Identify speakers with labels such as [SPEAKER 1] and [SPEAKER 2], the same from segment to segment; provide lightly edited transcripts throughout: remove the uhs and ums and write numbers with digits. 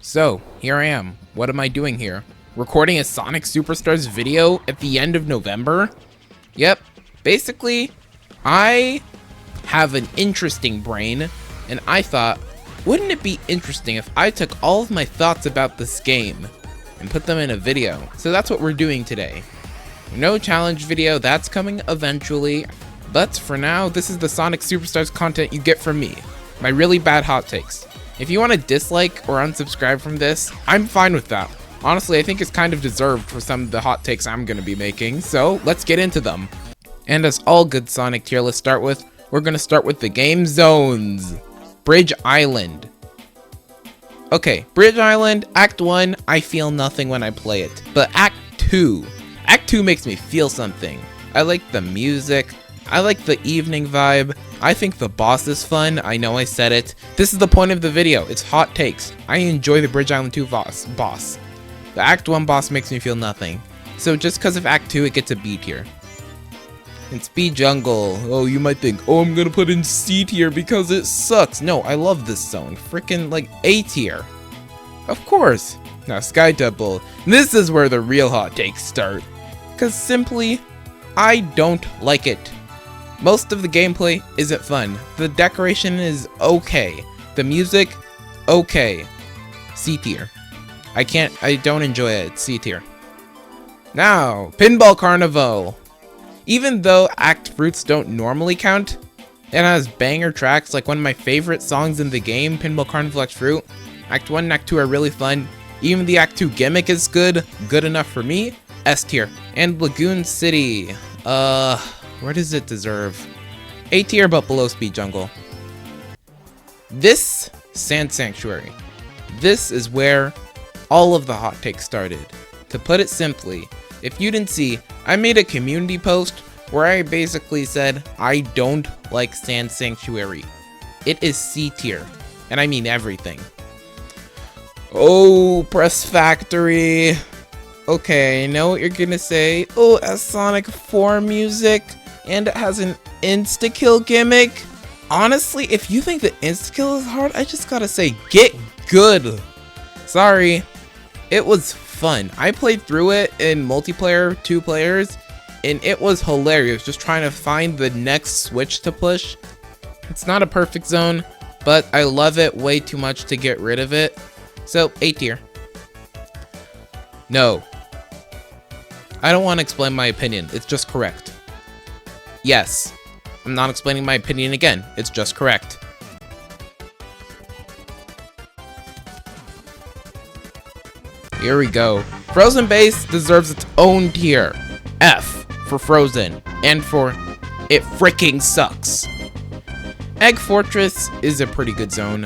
[SPEAKER 1] So, here I am. What am I doing here? Recording a Sonic Superstars video at the end of November? Yep. Basically, I have an interesting brain, and I thought, wouldn't it be interesting if I took all of my thoughts about this game and put them in a video? So that's what we're doing today. No challenge video, that's coming eventually, but for now, this is the Sonic Superstars content you get from me. My really bad hot takes. If you want to dislike or unsubscribe from this, I'm fine with that. Honestly, I think it's kind of deserved for some of the hot takes I'm going to be making, so let's get into them. And as all good Sonic tier lists start with, we're going to start with the game zones. Bridge Island. Okay, Bridge Island, Act 1, I feel nothing when I play it. But Act 2 makes me feel something. I like the music, I like the evening vibe, I think the boss is fun, I know I said it. This is the point of the video, it's hot takes. I enjoy the Bridge Island 2 boss. The Act 1 boss makes me feel nothing. So just because of Act 2, it gets a B tier. And Speed Jungle, oh, you might think, oh, I'm gonna put in C tier because it sucks. No, I love this zone, freaking like A tier. Of course. Now Sky Temple, this is where the real hot takes start. Cause simply, I don't like it. Most of the gameplay isn't fun. The decoration is okay. The music, okay. C tier. I don't enjoy it, C tier. Now, Pinball Carnival. Even though Act Fruits don't normally count, it has banger tracks like one of my favorite songs in the game, Pinball Carnival Act Fruit. Act 1 and Act 2 are really fun. Even the Act 2 gimmick is good enough for me, S tier. And Lagoon City, where does it deserve? A tier but below Speed Jungle. This Sand Sanctuary. This is where all of the hot takes started. To put it simply, if you didn't see, I made a community post where I basically said I don't like Sand Sanctuary. It is C tier, and I mean everything. Oh, Press Factory. Okay, I know what you're gonna say. Oh, it has Sonic 4 music, and it has an insta-kill gimmick. Honestly, if you think the insta-kill is hard, I just gotta say, get good. Sorry, it was fun. I played through it in multiplayer, 2 players, and it was hilarious just trying to find the next switch to push. It's not a perfect zone, but I love it way too much to get rid of it. So, A tier. No. I don't want to explain my opinion, it's just correct. Yes, I'm not explaining my opinion again, it's just correct. Here we go. Frozen Base deserves its own tier. F for Frozen, and for it freaking sucks. Egg Fortress is a pretty good zone.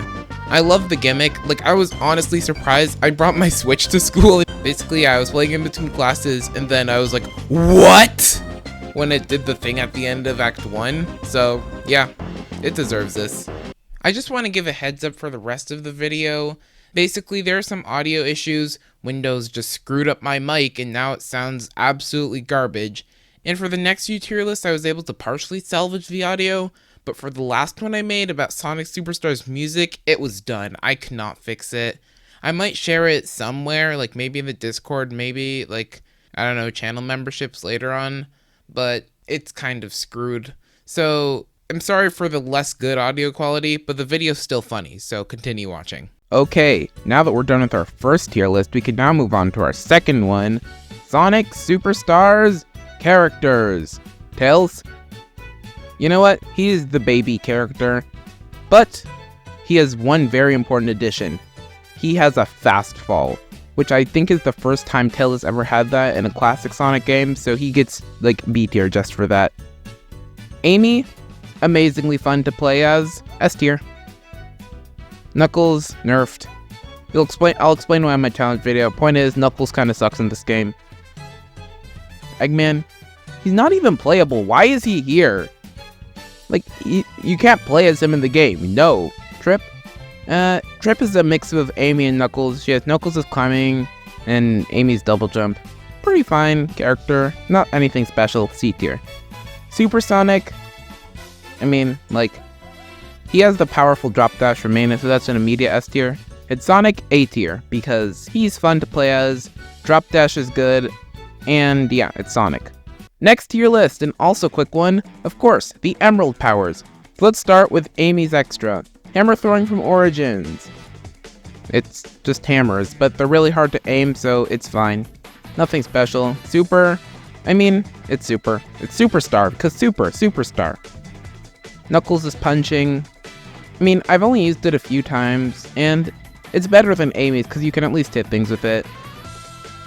[SPEAKER 1] I love the gimmick. Like, I was honestly surprised. I brought my Switch to school. Basically, I was playing in between classes, and then I was like, what? When it did the thing at the end of Act 1. So, yeah, it deserves this. I just want to give a heads up for the rest of the video. Basically, there are some audio issues. Windows just screwed up my mic, and now it sounds absolutely garbage. And for the next few tier lists, I was able to partially salvage the audio. But for the last one I made about Sonic Superstars music, it was done. I could not fix it. I might share it somewhere, like maybe in the Discord, maybe like, I don't know, channel memberships later on, but it's kind of screwed. So I'm sorry for the less good audio quality, but the video's still funny, so continue watching. Okay, now that we're done with our first tier list, we can now move on to our second one. Sonic Superstars characters. Tails. You know what? He is the baby character, but he has one very important addition. He has a fast fall, which I think is the first time Tails has ever had that in a classic Sonic game, so he gets like B tier just for that. Amy, amazingly fun to play as, S tier. Knuckles, nerfed. I'll explain why in my challenge video. Point is, Knuckles kind of sucks in this game. Eggman, he's not even playable. Why is he here? Like, you can't play as him in the game. No. Trip? Trip is a mix of Amy and Knuckles. She has Knuckles' climbing and Amy's double jump. Pretty fine character. Not anything special. C tier. Supersonic. I mean, like, he has the powerful drop dash from Mana, so that's an immediate S tier. It's Sonic A tier, because he's fun to play as, drop dash is good, and yeah, it's Sonic. Next tier list, and also quick one, of course, the Emerald powers. So let's start with Amy's Extra. Hammer throwing from Origins. It's just hammers, but they're really hard to aim, so it's fine. Nothing special. Super, I mean, it's super. It's Superstar, because Superstar. Knuckles is punching. I mean, I've only used it a few times, and it's better than Amy's, because you can at least hit things with it.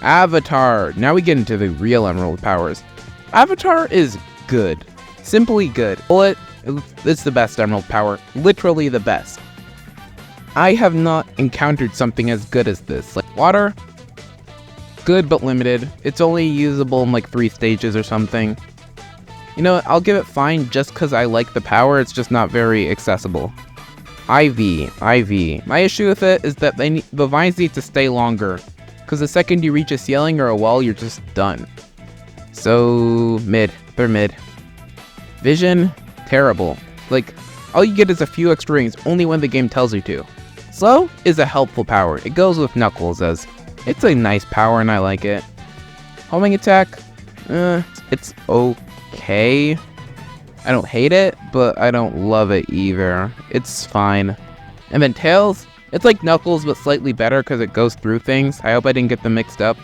[SPEAKER 1] Avatar. Now we get into the real Emerald powers. Avatar is good. Simply good. Bullet, it's the best Emerald power. Literally the best. I have not encountered something as good as this. Like water, good but limited. It's only usable in like 3 stages or something. You know what, I'll give it fine just because I like the power, it's just not very accessible. IV. My issue with it is that the vines need to stay longer, because the second you reach a ceiling or a wall, you're just done. So, they're mid. Vision, terrible. Like, all you get is a few extra rings only when the game tells you to. Slow is a helpful power. It goes with Knuckles as it's a nice power and I like it. Homing attack, it's okay. I don't hate it, but I don't love it either. It's fine. And then Tails, it's like Knuckles but slightly better because it goes through things. I hope I didn't get them mixed up.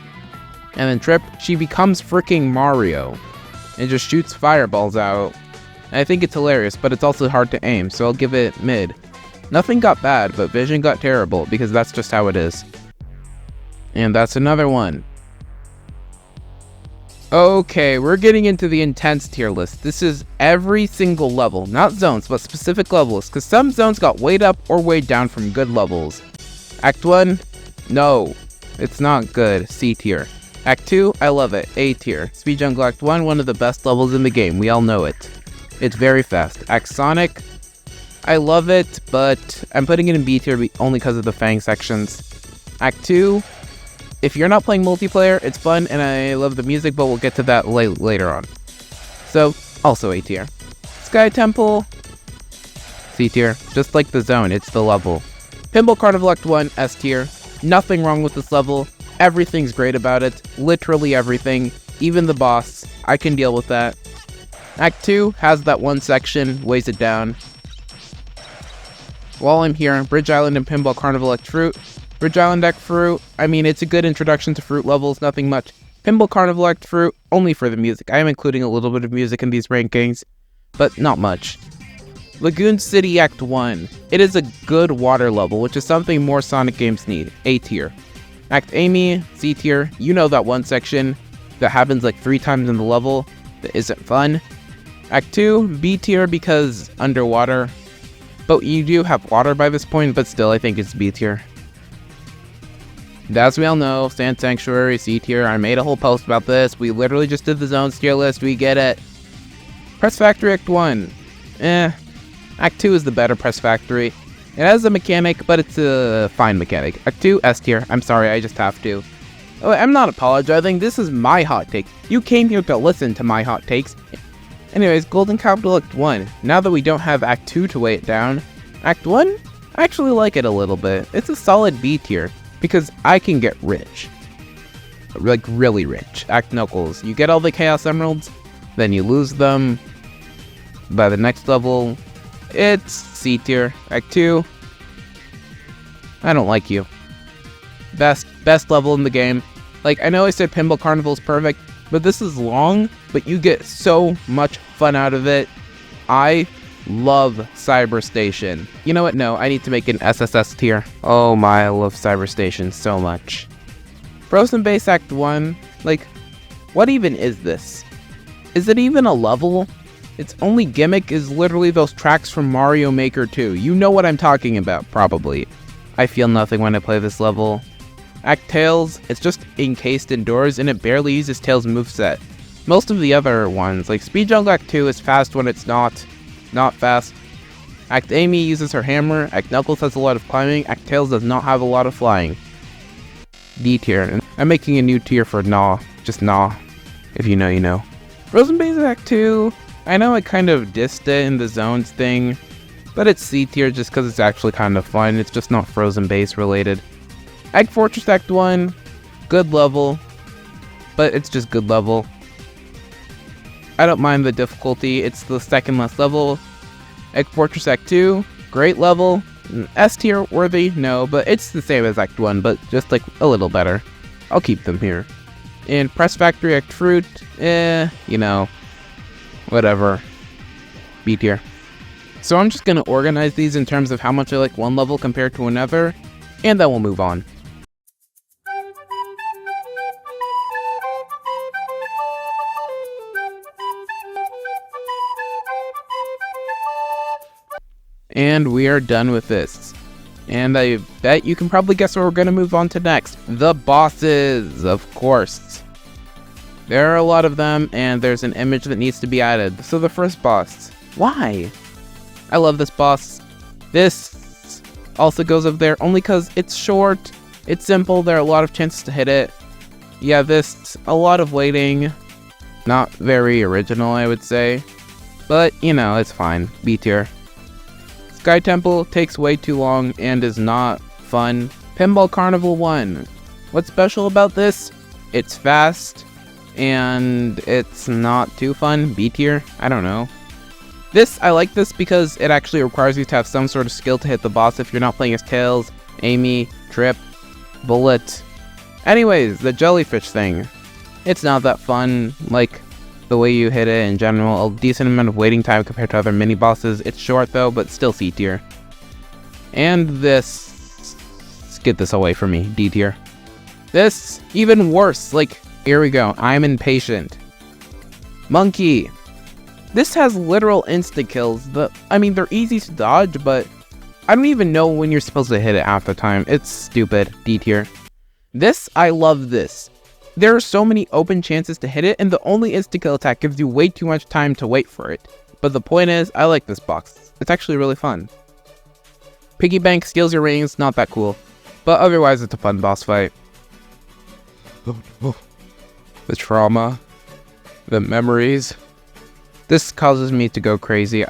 [SPEAKER 1] And then Trip, she becomes freaking Mario and just shoots fireballs out. And I think it's hilarious, but it's also hard to aim, so I'll give it mid. Nothing got bad, but Vision got terrible because that's just how it is. And that's another one. Okay, we're getting into the intense tier list. This is every single level, not zones, but specific levels, because some zones got weighed up or weighed down from good levels. Act 1, no, it's not good, C tier. Act 2, I love it, A tier. Speed Jungle Act 1, one of the best levels in the game, we all know it. It's very fast. Act Sonic, I love it, but I'm putting it in B tier only because of the Fang sections. Act 2, if you're not playing multiplayer, it's fun and I love the music, but we'll get to that later on. So, also A tier. Sky Temple, C tier. Just like the zone, it's the level. Pinball Carnival Act 1, S tier. Nothing wrong with this level. Everything's great about it. Literally everything. Even the boss. I can deal with that. Act 2 has that one section, weighs it down. While I'm here, Bridge Island and Pinball Carnival Act Fruit. Bridge Island Act Fruit, I mean, it's a good introduction to fruit levels, nothing much. Pinball Carnival Act Fruit, only for the music. I am including a little bit of music in these rankings, but not much. Lagoon City Act 1. It is a good water level, which is something more Sonic games need. A tier. Act Amy, C tier. You know that one section that happens like 3 times in the level that isn't fun. Act 2, B tier because underwater. But you do have water by this point, but still I think it's B tier. As we all know, Sand Sanctuary, C tier. I made a whole post about this. We literally just did the zones tier list. We get it. Press Factory Act 1. Act 2 is the better Press Factory. It has a mechanic, but it's a fine mechanic. Act 2, S tier. I'm sorry, I just have to. Oh, I'm not apologizing. This is my hot take. You came here to listen to my hot takes. Anyways, Golden Capital Act 1. Now that we don't have Act 2 to weigh it down, Act 1? I actually like it a little bit. It's a solid B tier, because I can get rich. Like, really rich. Act Knuckles. You get all the Chaos Emeralds, then you lose them. By the next level, it's C tier. Act 2, I don't like you. Best level in the game. Like, I know I said Pinball Carnival is perfect, but this is long, but you get so much fun out of it. I love Cyber Station. You know what? No, I need to make an SSS tier. Oh my, I love Cyber Station so much. Frozen Base Act 1. Like, what even is this? Is it even a level? Its only gimmick is literally those tracks from Mario Maker 2. You know what I'm talking about, probably. I feel nothing when I play this level. Act Tails, it's just encased indoors and it barely uses Tails' moveset. Most of the other ones, like Speed Jungle Act 2 is fast when it's not fast. Act Amy uses her hammer, Act Knuckles has a lot of climbing, Act Tails does not have a lot of flying. D tier, and I'm making a new tier for Gnaw, just Gnaw. If you know, you know. Frozen Base Act 2, I know I kind of dissed it in the zones thing,
[SPEAKER 2] but it's C tier just because it's actually kind of fun. It's just not Frozen base related. Egg Fortress Act 1, good level, but it's just good level. I don't mind the difficulty, it's the second last level. Egg Fortress Act 2, great level. S tier worthy, no, but it's the same as Act 1, but just like a little better. I'll keep them here. And Press Factory Act Fruit, you know, whatever. B tier. So I'm just going to organize these in terms of how much I like one level compared to another, and then we'll move on. And we are done with this. And I bet you can probably guess what we're going to move on to next. The bosses, of course. There are a lot of them, and there's an image that needs to be added. So the first boss. Why? I love this boss. This also goes up there only because it's short, it's simple, there are a lot of chances to hit it. Yeah, this, a lot of waiting. Not very original, I would say. But, you know, it's fine. B tier. Sky Temple takes way too long and is not fun. Pinball Carnival 1. What's special about this? It's fast, and it's not too fun. B tier? I don't know. This, I like this because it actually requires you to have some sort of skill to hit the boss if you're not playing as Tails, Amy, Trip, Bullet. Anyways, the jellyfish thing. It's not that fun, like the way you hit it in general. A decent amount of waiting time compared to other mini bosses. It's short though, but still C tier. And this, get this away from me, D tier. This, even worse, like, here we go, I'm impatient. Monkey. This has literal insta-kills. I mean, they're easy to dodge, but I don't even know when you're supposed to hit it half the time. It's stupid. D tier. This, I love this. There are so many open chances to hit it, and the only insta-kill attack gives you way too much time to wait for it. But the point is, I like this box. It's actually really fun. Piggy Bank steals your rings, not that cool. But otherwise, it's a fun boss fight. The trauma. The memories. This causes me to go crazy.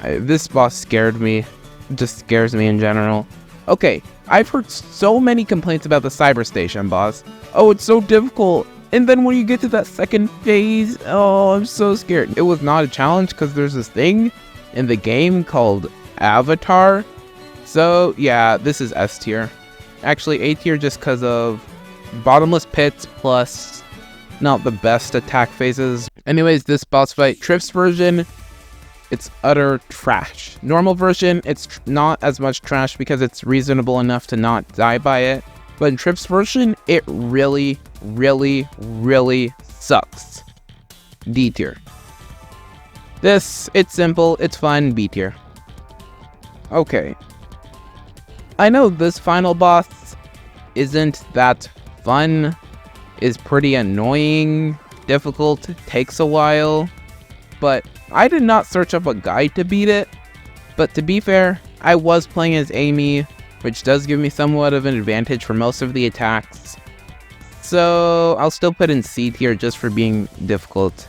[SPEAKER 2] This boss scared me. It just scares me in general. Okay, I've heard so many complaints about the Cyber Station boss. Oh, it's so difficult. And then when you get to that second phase, oh, I'm so scared. It was not a challenge because there's this thing in the game called Avatar. So yeah, this is S tier. Actually, A tier just because of bottomless pits plus not the best attack phases. Anyways, this boss fight, Trip's version, it's utter trash. Normal version, it's not as much trash because it's reasonable enough to not die by it. But in Trip's version, it really, really, really sucks. D tier. This, it's simple, it's fun, B tier. Okay. I know this final boss isn't that fun, is pretty annoying, difficult, takes a while, but I did not search up a guide to beat it. But to be fair, I was playing as Amy, which does give me somewhat of an advantage for most of the attacks. So I'll still put in C tier just for being difficult.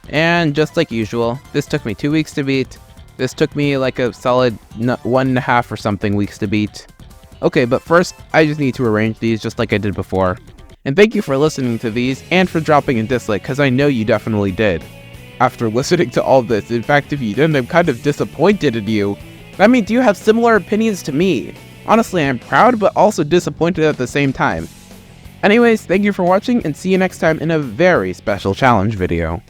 [SPEAKER 2] And just like usual, this took me 2 weeks to beat. This took me like a solid 1.5 or something weeks to beat. Okay, but first, I just need to arrange these just like I did before. And thank you for listening to these and for dropping a dislike, because I know you definitely did. After listening to all this, in fact, if you didn't, I'm kind of disappointed in you. I mean, do you have similar opinions to me? Honestly, I'm proud, but also disappointed at the same time. Anyways, thank you for watching, and see you next time in a very special challenge video.